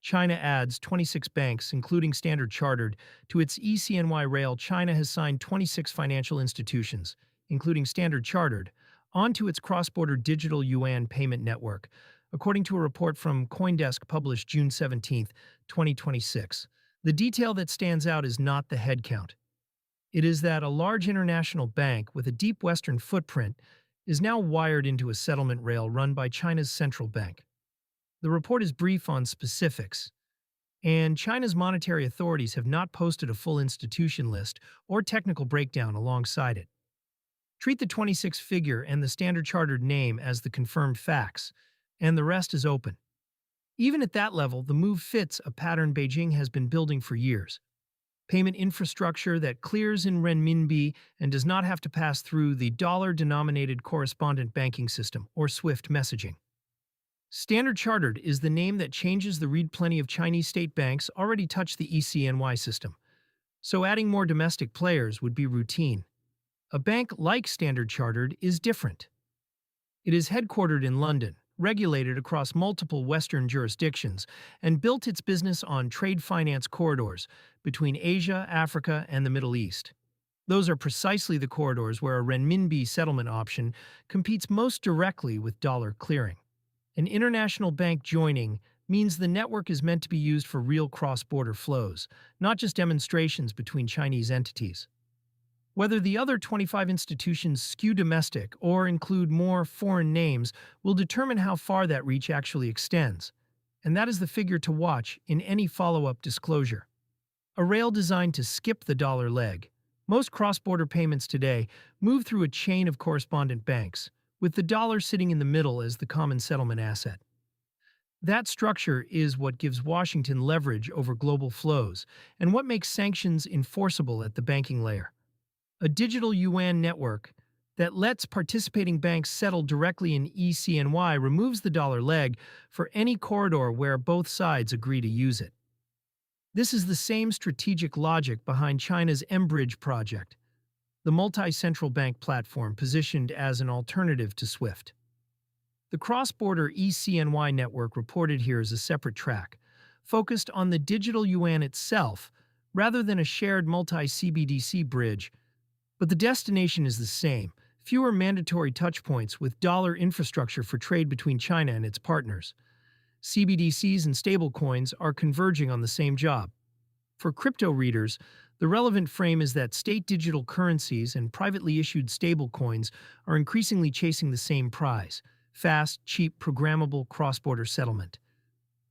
China adds 26 banks, including Standard Chartered, to its e-CNY rail. China has signed 26 financial institutions, including Standard Chartered, onto its cross-border digital yuan payment network, according to a report from CoinDesk published June 17, 2026. The detail that stands out is not the headcount. It is that a large international bank with a deep Western footprint is now wired into a settlement rail run by China's central bank. The report is brief on specifics, and China's monetary authorities have not posted a full institution list or technical breakdown alongside it. Treat the 26 figure and the Standard Chartered name as the confirmed facts, and the rest is open. Even at that level, the move fits a pattern Beijing has been building for years. Payment infrastructure that clears in renminbi and does not have to pass through the dollar-denominated correspondent banking system, or SWIFT messaging. Standard Chartered is the name that changes the read. Plenty of Chinese state banks already touch the e-CNY system, so adding more domestic players would be routine. A bank like Standard Chartered is different. It is headquartered in London, regulated across multiple Western jurisdictions, and built its business on trade finance corridors between Asia, Africa, and the Middle East. Those are precisely the corridors where a renminbi settlement option competes most directly with dollar clearing. An international bank joining means the network is meant to be used for real cross-border flows, not just demonstrations between Chinese entities. Whether the other 25 institutions skew domestic or include more foreign names will determine how far that reach actually extends, and that is the figure to watch in any follow-up disclosure. A rail designed to skip the dollar leg. Most cross-border payments today move through a chain of correspondent banks, with the dollar sitting in the middle as the common settlement asset. That structure is what gives Washington leverage over global flows and what makes sanctions enforceable at the banking layer. A digital yuan network that lets participating banks settle directly in e-CNY removes the dollar leg for any corridor where both sides agree to use it. This is the same strategic logic behind China's mBridge project, the multi-central bank platform positioned as an alternative to SWIFT. The cross-border e-CNY network reported here is a separate track, focused on the digital yuan itself rather than a shared multi-CBDC bridge, but the destination is the same: fewer mandatory touchpoints with dollar infrastructure for trade between China and its partners. CBDCs and stablecoins are converging on the same job. For crypto readers, the relevant frame is that state digital currencies and privately issued stablecoins are increasingly chasing the same prize: fast, cheap, programmable cross-border settlement.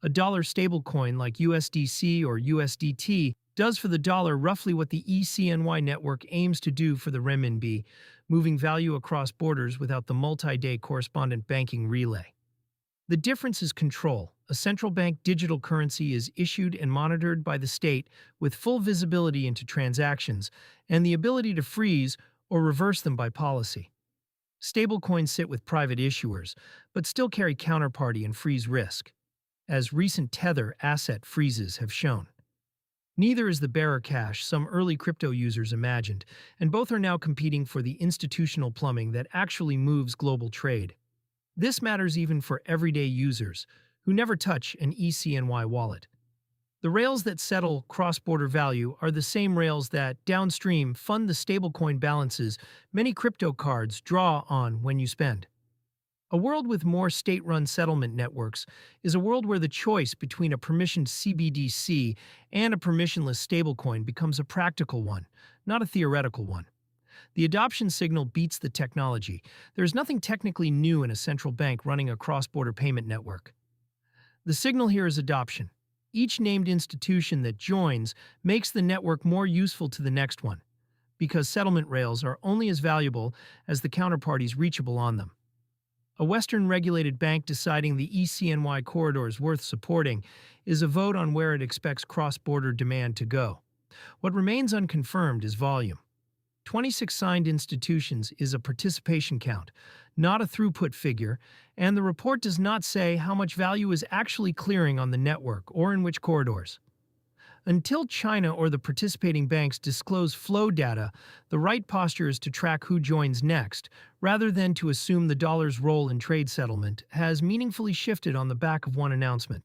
A dollar stablecoin like USDC or USDT does for the dollar roughly what the e-CNY network aims to do for the renminbi, moving value across borders without the multi-day correspondent banking relay. The difference is control. A central bank digital currency is issued and monitored by the state with full visibility into transactions and the ability to freeze or reverse them by policy. Stablecoins sit with private issuers, but still carry counterparty and freeze risk, as recent Tether asset freezes have shown. Neither is the bearer cash some early crypto users imagined, and both are now competing for the institutional plumbing that actually moves global trade. This matters even for everyday users who never touch an e-CNY wallet. The rails that settle cross-border value are the same rails that, downstream, fund the stablecoin balances many crypto cards draw on when you spend. A world with more state-run settlement networks is a world where the choice between a permissioned CBDC and a permissionless stablecoin becomes a practical one, not a theoretical one. The adoption signal beats the technology. There is nothing technically new in a central bank running a cross-border payment network. The signal here is adoption. Each named institution that joins makes the network more useful to the next one, because settlement rails are only as valuable as the counterparties reachable on them. A Western-regulated bank deciding the e-CNY corridor is worth supporting is a vote on where it expects cross-border demand to go. What remains unconfirmed is volume. 26 signed institutions is a participation count, not a throughput figure, and the report does not say how much value is actually clearing on the network or in which corridors. Until China or the participating banks disclose flow data, the right posture is to track who joins next, rather than to assume the dollar's role in trade settlement has meaningfully shifted on the back of one announcement.